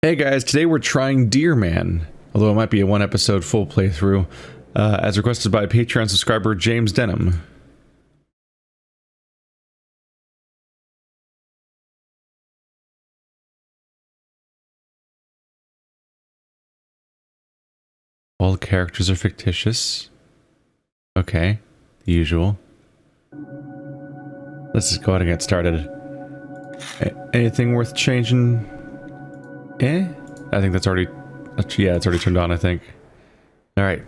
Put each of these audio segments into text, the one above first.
Hey guys, today we're trying Deer Man, although it might be a one episode full playthrough, as requested by Patreon subscriber James Denham. All characters are fictitious. Okay, the usual. Let's just go ahead and get started. Anything worth changing? I think that's already... yeah, it's already turned on, I think. Alright.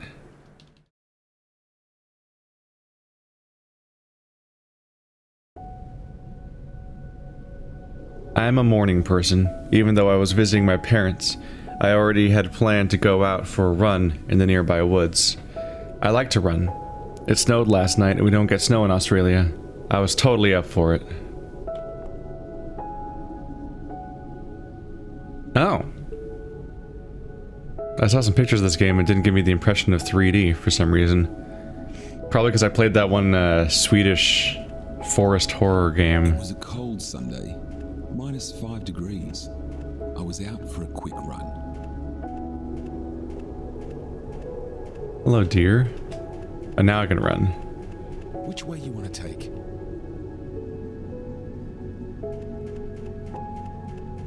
I'm a morning person. Even though I was visiting my parents, I already had planned to go out for a run in the nearby woods. I like to run. It snowed last night and we don't get snow in Australia. I was totally up for it. Oh. I saw some pictures of this game and it didn't give me the impression of 3D for some reason. Probably because I played that one Swedish forest horror game. It was a cold Sunday, -5 degrees. I was out for a quick run. Hello, deer. And now I can run. Which way you want to take?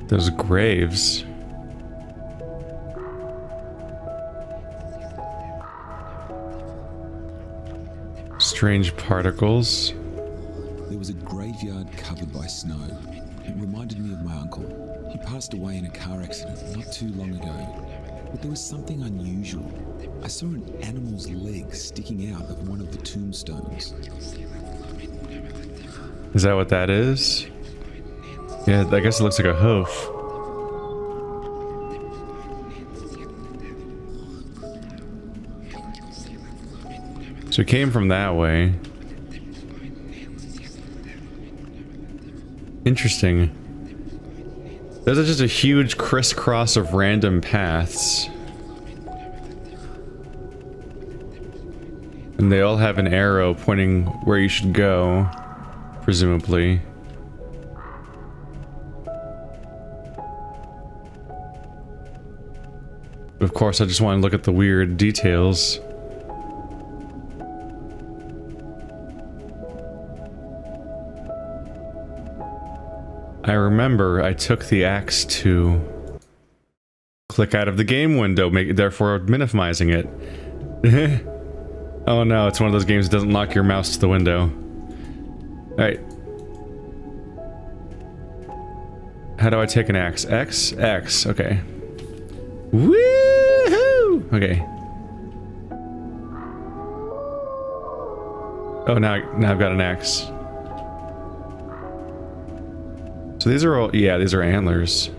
Those graves. Strange particles. There was a graveyard covered by snow. It reminded me of my uncle. He passed away in a car accident not too long ago. But there was something unusual. I saw an animal's leg sticking out of one of the tombstones. Is that what that is? Yeah, I guess it looks like a hoof. So it came from that way. Interesting. Those are just a huge crisscross of random paths. And they all have an arrow pointing where you should go, presumably. But of course, I just want to look at the weird details. I remember I took the axe to click out of the game window, therefore minimizing it. Oh no, it's one of those games that doesn't lock your mouse to the window. Alright. How do I take an axe? X? X, okay. Woohoo! Okay. Oh, now I've got an axe. So these are all, yeah, these are antlers.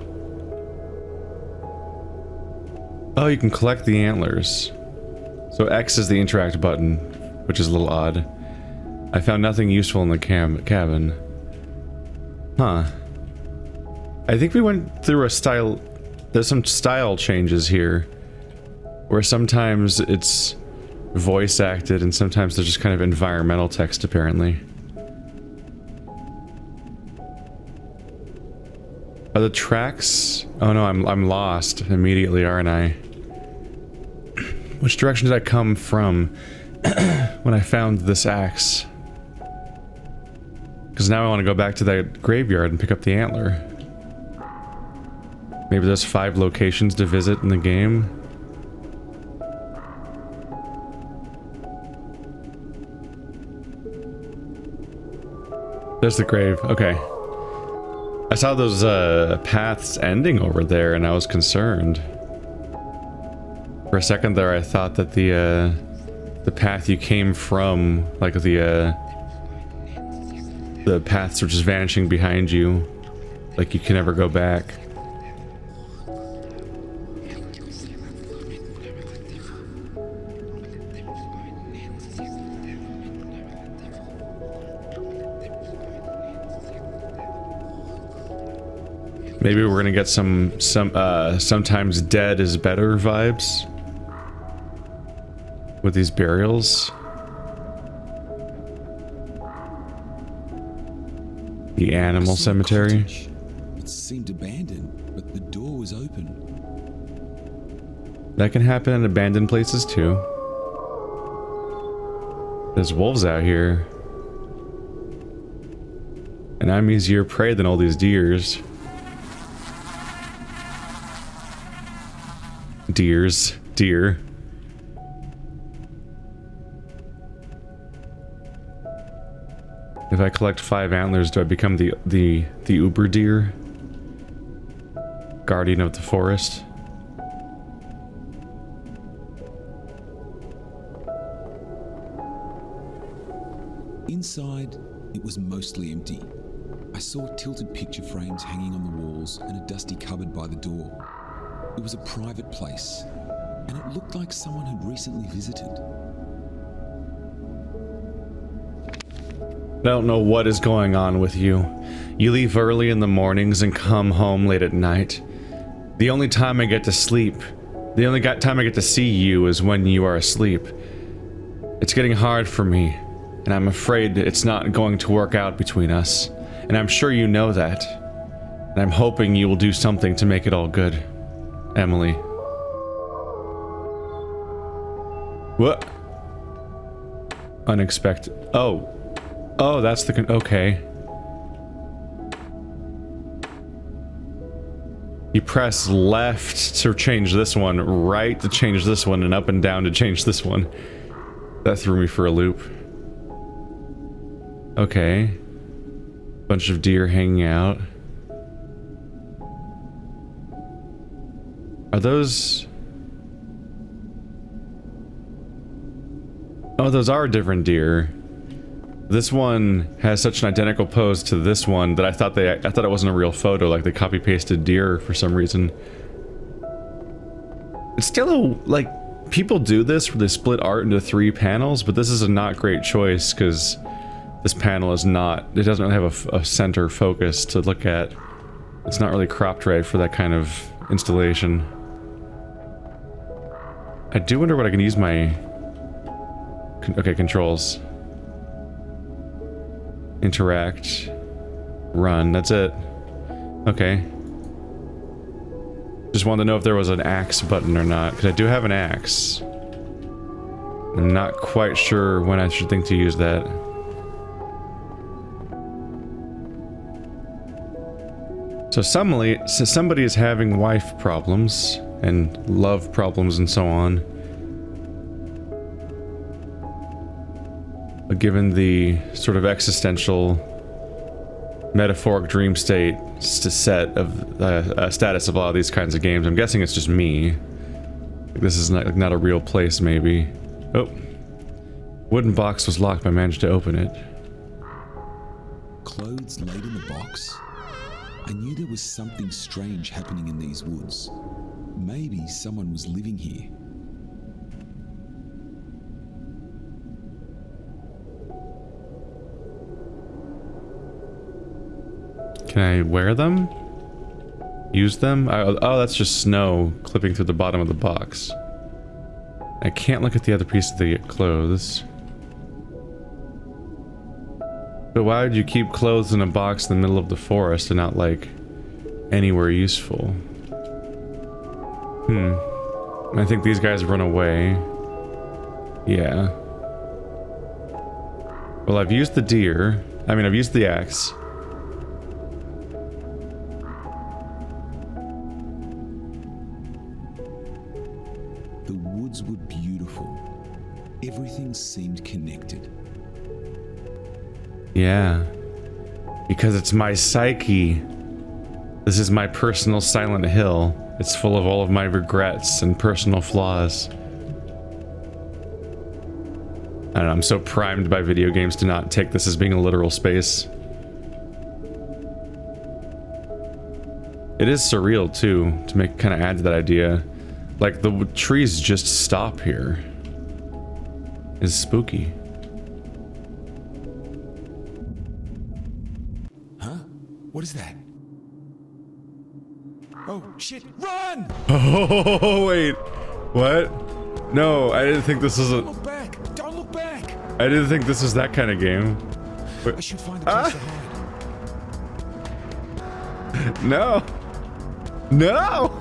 Oh, you can collect the antlers. So X is the interact button, which is a little odd. I found nothing useful in the cabin. Huh. I think we went through a style... There's some style changes here. Where sometimes it's voice acted and sometimes there's just kind of environmental text, apparently. Are the tracks... Oh no, I'm lost immediately, aren't I? Which direction did I come from when I found this axe? Because now I want to go back to that graveyard and pick up the antler. Maybe there's 5 locations to visit in the game. There's the grave, okay. I saw those paths ending over there and I was concerned. For a second there I thought that the path you came from, like the paths were just vanishing behind you. Like you can never go back. Maybe we're gonna get some sometimes dead is better vibes with these burials. The animal cemetery. It seemed abandoned, but the door was open. That can happen in abandoned places too. There's wolves out here. And I'm easier prey than all these deers. Deer. If I collect 5 antlers, do I become the uber deer? Guardian of the forest? Inside, it was mostly empty. I saw tilted picture frames hanging on the walls and a dusty cupboard by the door. It was a private place, and it looked like someone had recently visited. I don't know what is going on with you. You leave early in the mornings and come home late at night. The only time I get to sleep, the only time I get to see you is when you are asleep. It's getting hard for me, and I'm afraid it's not going to work out between us. And I'm sure you know that. And I'm hoping you will do something to make it all good. Emily. What? Unexpected. Oh, that's the okay. You press left to change this one, right to change this one, and up and down to change this one. That threw me for a loop. Okay. Bunch of deer hanging out. Are those... Oh, those are different deer. This one has such an identical pose to this one that I thought it wasn't a real photo, like they copy-pasted deer for some reason. It's still like people do this where they split art into 3 panels, but this is a not great choice because this panel is not, it doesn't really have a center focus to look at. It's not really cropped right for that kind of installation. I do wonder what I can use my... Okay, controls. Interact. Run. That's it. Okay. Just wanted to know if there was an axe button or not, because I do have an axe. I'm not quite sure when I should think to use that. So somebody is having wife problems and love problems and so on. But given the sort of existential, metaphoric dream state set of status of a lot of these kinds of games, I'm guessing it's just me. This is not a real place, maybe. Oh, wooden box was locked, but I managed to open it. Clothes laid in the box? I knew there was something strange happening in these woods. Maybe someone was living here. Can I wear them? Use them? Oh, that's just snow clipping through the bottom of the box. I can't look at the other piece of the clothes. But why would you keep clothes in a box in the middle of the forest and not, like, anywhere useful? I think these guys run away. Yeah. Well, I've used the deer. I mean, I've used the axe. The woods were beautiful. Everything seemed connected. Yeah. Because it's my psyche. This is my personal Silent Hill. It's full of all of my regrets and personal flaws. I don't know, I'm so primed by video games to not take this as being a literal space. It is surreal too, to kind of add to that idea. Like, the trees just stop here. It's spooky. Huh? What is that? Oh, shit! Run! Oh, wait. What? No, I didn't think this was a... Don't look back! Don't look back! I didn't think this was that kind of game. I should find a place to hide. No! No!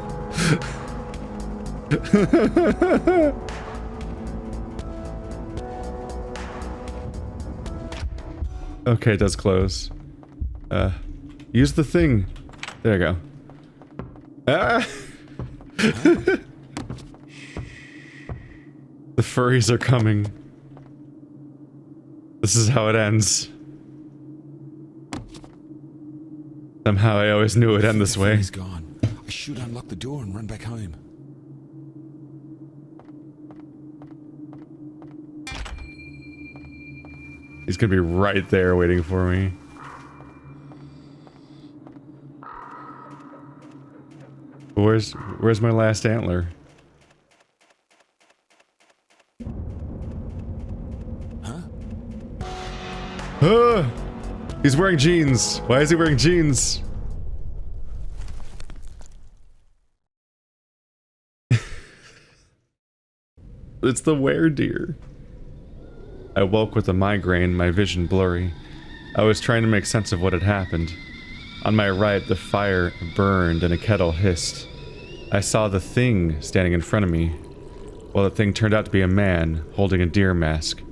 Okay, it does close. Use the thing. There you go. Ah! The furries are coming. This is how it ends. Somehow I always knew it would end this way. He's gone. I should unlock the door and run back home. He's gonna be right there waiting for me. Where's my last antler? Huh? Ah! He's wearing jeans. Why is he wearing jeans? It's the were-deer. I woke with a migraine, my vision blurry. I was trying to make sense of what had happened. On my right, the fire burned and a kettle hissed. I saw the thing standing in front of me. Well, the thing turned out to be a man, holding a deer mask.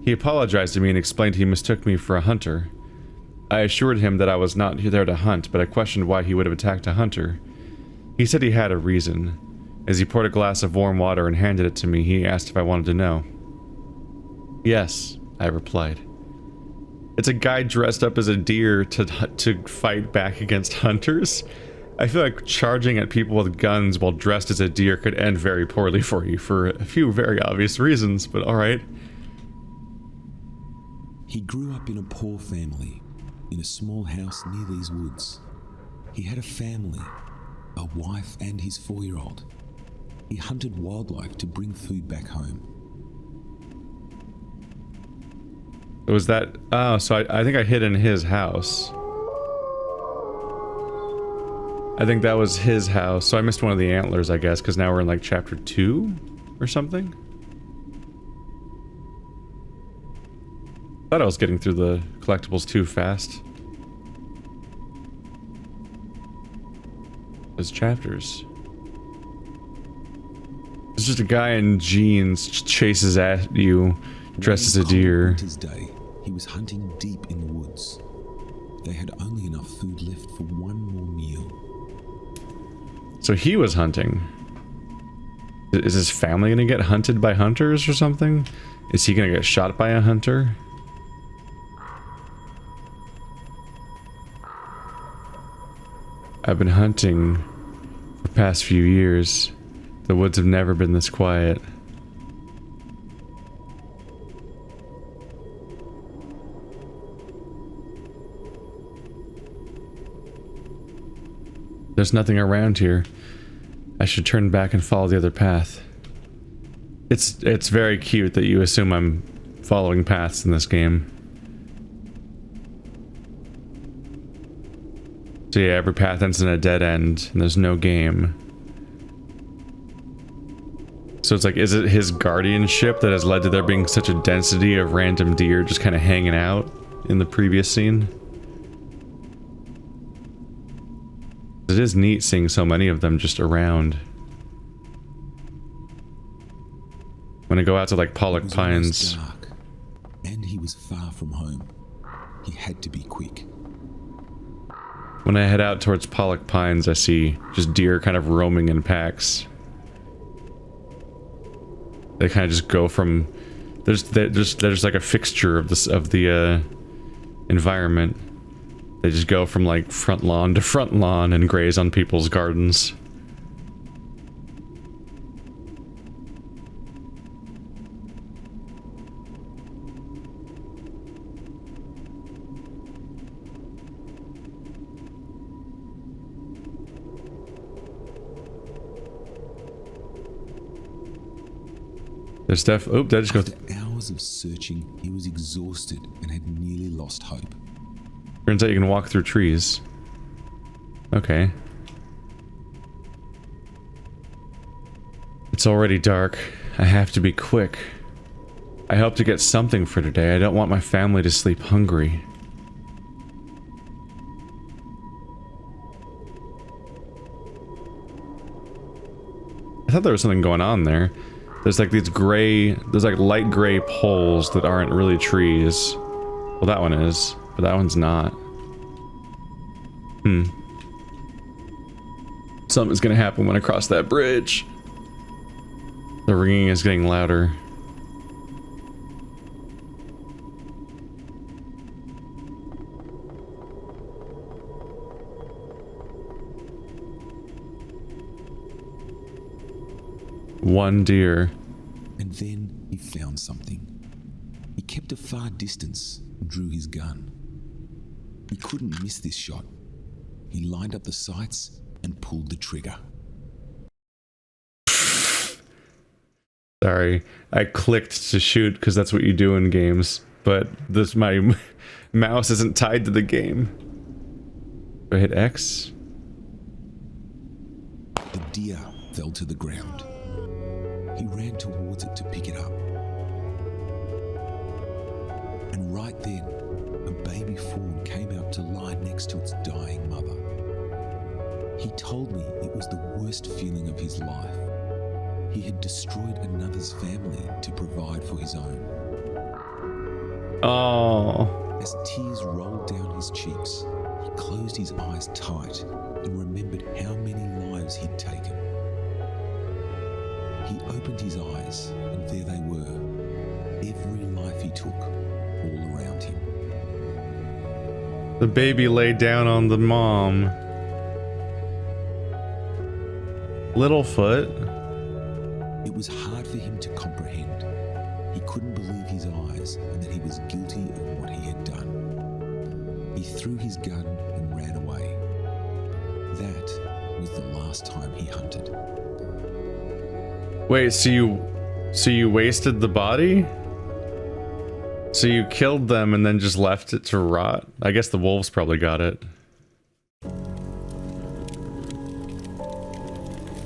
He apologized to me and explained he mistook me for a hunter. I assured him that I was not there to hunt, but I questioned why he would have attacked a hunter. He said he had a reason. As he poured a glass of warm water and handed it to me, he asked if I wanted to know. Yes, I replied. It's a guy dressed up as a deer to fight back against hunters? I feel like charging at people with guns while dressed as a deer could end very poorly for you for a few very obvious reasons, but alright. He grew up in a poor family, in a small house near these woods. He had a family, a wife and his 4-year-old. He hunted wildlife to bring food back home. Was that... Oh, so I think I hid in his house. I think that was his house, so I missed one of the antlers, I guess, because now we're in like chapter 2 or something? Thought I was getting through the collectibles too fast. Those chapters. It's just a guy in jeans chases at you, dressed as a deer. Winter's day, he was hunting deep in the woods. They had only enough food left for one more meal. So he was hunting. Is his family gonna get hunted by hunters or something? Is he gonna get shot by a hunter? I've been hunting for the past few years. The woods have never been this quiet. There's nothing around here. I should turn back and follow the other path. It's very cute that you assume I'm following paths in this game. So yeah, every path ends in a dead end, and there's no game. So it's like, is it his guardianship that has led to there being such a density of random deer just kind of hanging out in the previous scene? It is neat seeing so many of them just around. When I go out to like Pollock Pines. Dark, and he was far from home. He had to be quick. When I head out towards Pollock Pines, I see just deer kind of roaming in packs. They kind of just go from there's like a fixture of the environment. They just go from like front lawn to front lawn and graze on people's gardens. There's oh, that just goes. After hours of searching, he was exhausted and had nearly lost hope. Turns out you can walk through trees. Okay. It's already dark. I have to be quick. I hope to get something for today. I don't want my family to sleep hungry. I thought there was something going on there. There's like these gray, there's like light gray poles that aren't really trees. Well, that one is, but that one's not. Something's gonna happen when I cross that bridge. The ringing is getting louder. One deer. And then he found something. He kept a far distance and drew his gun. He couldn't miss this shot. He lined up the sights and pulled the trigger. Sorry, I clicked to shoot because that's what you do in games, but my mouse isn't tied to the game. Do I hit X? The deer fell to the ground. He ran towards it to pick it up. And right then, a baby fawn came out to lie next to its dying mother. He told me it was the worst feeling of his life. He had destroyed another's family to provide for his own. Oh. As tears rolled down his cheeks, he closed his eyes tight and remembered how many lives he'd taken. He opened his eyes, and there they were. Every life he took, all around him. The baby lay down on the mom. Littlefoot. It was hard for him to comprehend. He couldn't believe his eyes and that he was guilty of what he had done. He threw his gun and ran away. That was the last time he hunted. Wait, so you wasted the body? So you killed them and then just left it to rot? I guess the wolves probably got it.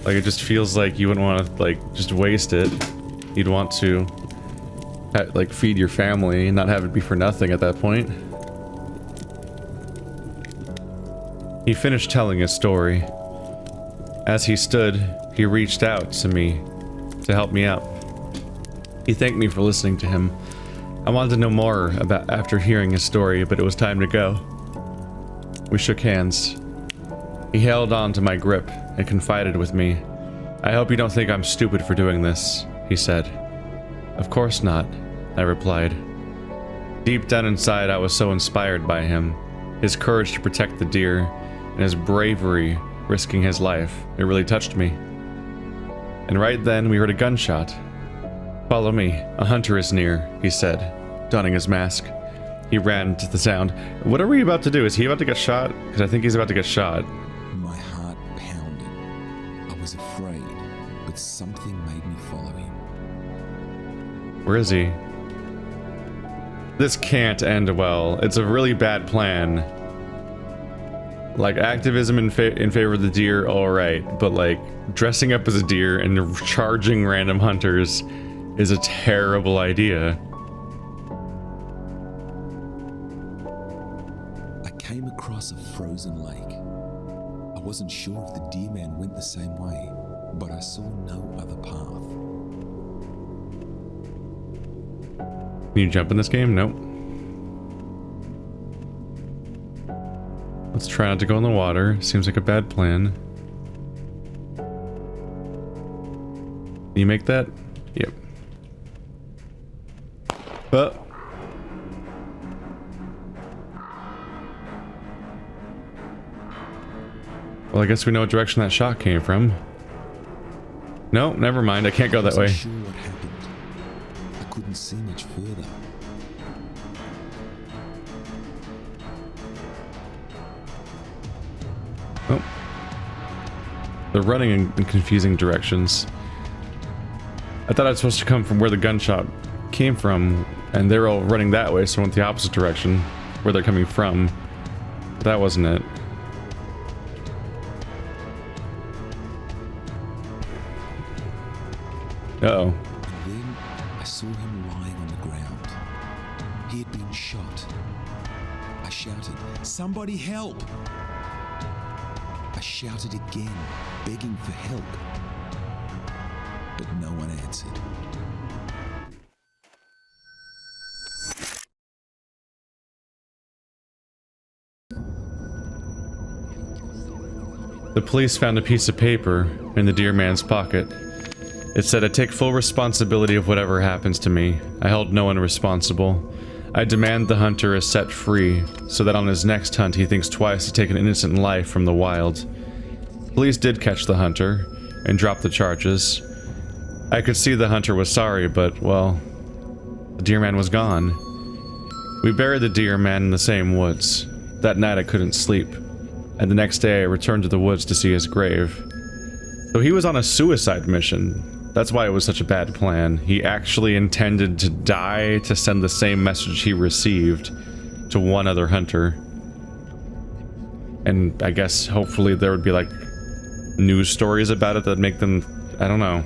Like, it just feels like you wouldn't want to, like, just waste it. You'd want to, like, feed your family and not have it be for nothing at that point. He finished telling his story. As he stood, he reached out to me to help me out. He thanked me for listening to him. I wanted to know more about after hearing his story, but it was time to go. We shook hands. He held on to my grip and confided with me. I hope you don't think I'm stupid for doing this, he said. Of course not, I replied. Deep down inside, I was so inspired by him, his courage to protect the deer, and his bravery risking his life. It really touched me. And right then, we heard a gunshot. Follow me, a hunter is near, he said, donning his mask. He ran to the sound. What are we about to do? Is he about to get shot? Because I think he's about to get shot. My heart pounded. I was afraid, but something made me follow him. Where is he? This can't end well. It's a really bad plan. Like, activism in favor of the deer, alright, but like, dressing up as a deer and charging random hunters is a terrible idea. I came across a frozen lake. I wasn't sure if the deer man went the same way, but I saw no other path. Can you jump in this game? Nope. Let's try not to go in the water. Seems like a bad plan. Can you make that? Yep. Oh. Well, I guess we know what direction that shot came from. No, never mind. I can't go that way. I wasn't sure what happened. I couldn't see much further. Oh. They're running in confusing directions. I thought I was supposed to come from where the gunshot came from, and they're all running that way, so I went the opposite direction, where they're coming from. But that wasn't it. Uh-oh. And then I saw him lying on the ground. He had been shot. I shouted, "Somebody help!" I shouted again, begging for help. but no one answered. The police found a piece of paper in the deer man's pocket. It said, "I take full responsibility of whatever happens to me. I hold no one responsible. I demand the hunter is set free, so that on his next hunt he thinks twice to take an innocent life from the wild." Police did catch the hunter, and dropped the charges. I could see the hunter was sorry, but, well, the deer man was gone. We buried the deer man in the same woods. That night I couldn't sleep, and the next day I returned to the woods to see his grave. So he was on a suicide mission. That's why it was such a bad plan. He actually intended to die to send the same message he received to one other hunter. And I guess hopefully there would be like news stories about it that make them, I don't know.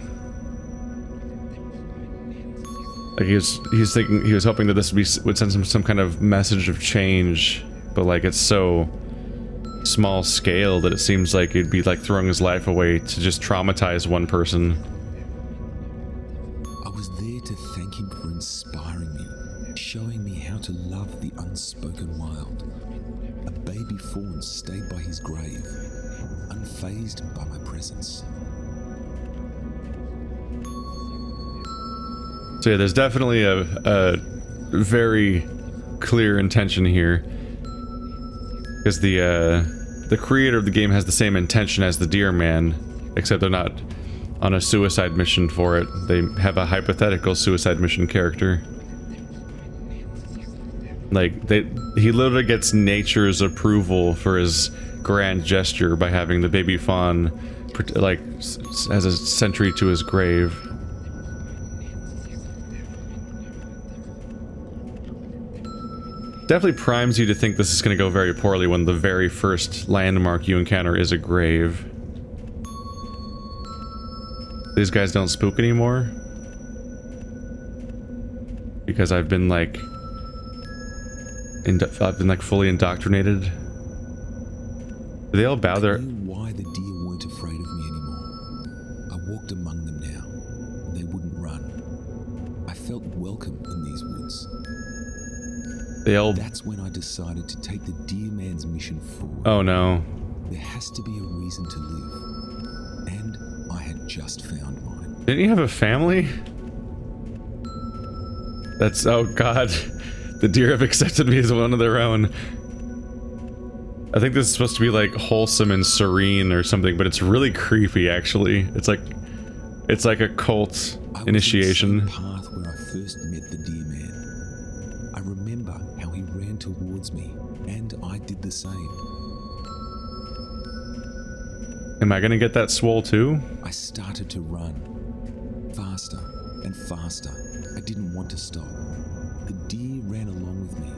Like he was hoping that this would send some kind of message of change, but like it's so small scale that it seems like it'd be like throwing his life away to just traumatize one person. I was there to thank him for inspiring me, showing me how to love the unspoken wild. A baby fawn stayed by his grave, unfazed by my presence. So yeah, there's definitely a very clear intention here, because the creator of the game has the same intention as the deer man, except they're not on a suicide mission for it. They have a hypothetical suicide mission character. Like he literally gets nature's approval for his grand gesture by having the baby fawn like as a sentry to his grave. Definitely primes you to think this is going to go very poorly when the very first landmark you encounter is a grave. These guys don't spook anymore? Because I've been like... fully indoctrinated? Do they all bow their... I knew why the deer weren't afraid of me anymore. I walked among them now, and they wouldn't run. I felt welcome in these woods. That's when I decided to take the deer man's mission forward. Oh no. There has to be a reason to live. And I had just found mine. Didn't you have a family? That's... oh god. The deer have accepted me as one of their own. I think this is supposed to be like wholesome and serene or something, but it's really creepy actually. It's like a cult initiation. I was in the same path where I first met the deer man. I remember how he ran towards me, and I did the same. Am I gonna get that swole too? I started to run. Faster and faster. I didn't want to stop. The deer ran along with me,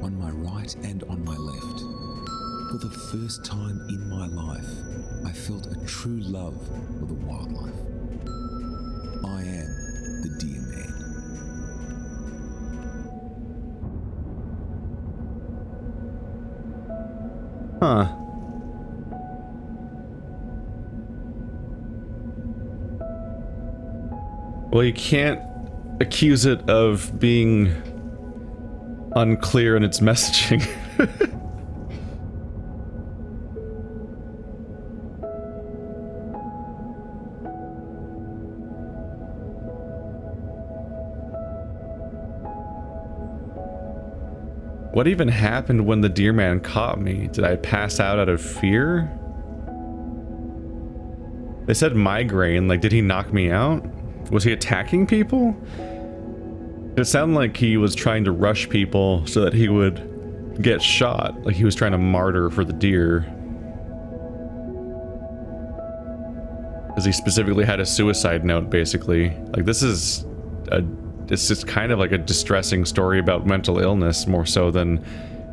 on my right and on my left. For the first time in my life, I felt a true love for the wildlife. I am the deer man. Huh. Well, you can't accuse it of being unclear in its messaging. What even happened when the deer man caught me? Did I pass out of fear? They said migraine, like did he knock me out? Was he attacking people? It sounded like he was trying to rush people so that he would get shot, like he was trying to martyr for the deer. Because he specifically had a suicide note, basically. Like this is it's just kind of like a distressing story about mental illness more so than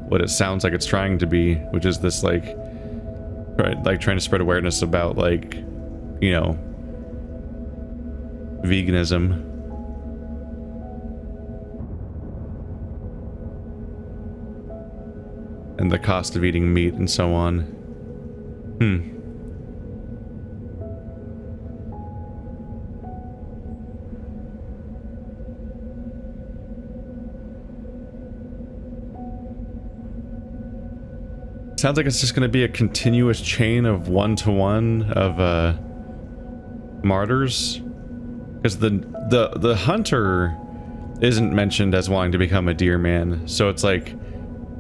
what it sounds like it's trying to be, which is this like trying to spread awareness about like, you know, veganism. And the cost of eating meat and so on. Sounds like it's just going to be a continuous chain of one-to-one of martyrs, because the hunter isn't mentioned as wanting to become a deer man, so it's like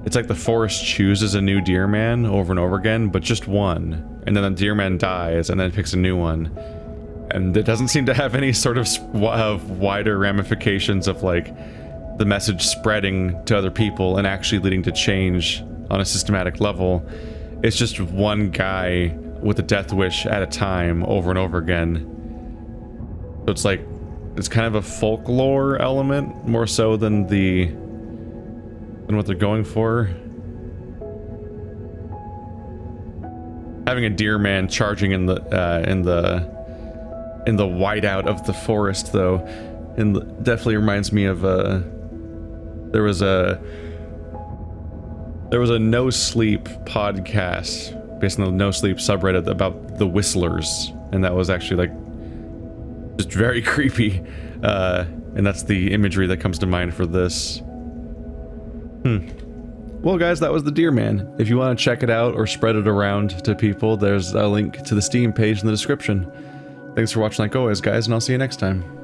the forest chooses a new deer man over and over again, but just one, and then the deer man dies and then picks a new one, and it doesn't seem to have any sort of wider ramifications of like the message spreading to other people and actually leading to change on a systematic level. It's just one guy with a death wish at a time over and over again. So it's like, it's kind of a folklore element more so than what they're going for. Having a deer man charging in the whiteout of the forest, though, definitely reminds me of there was a No Sleep podcast based on the No Sleep subreddit about the Whistlers, and that was actually like just very creepy, and that's the imagery that comes to mind for this. Well, guys, that was the Deer Man. If you want to check it out or spread it around to people, there's a link to the Steam page in the description. Thanks for watching like always, guys, and I'll see you next time.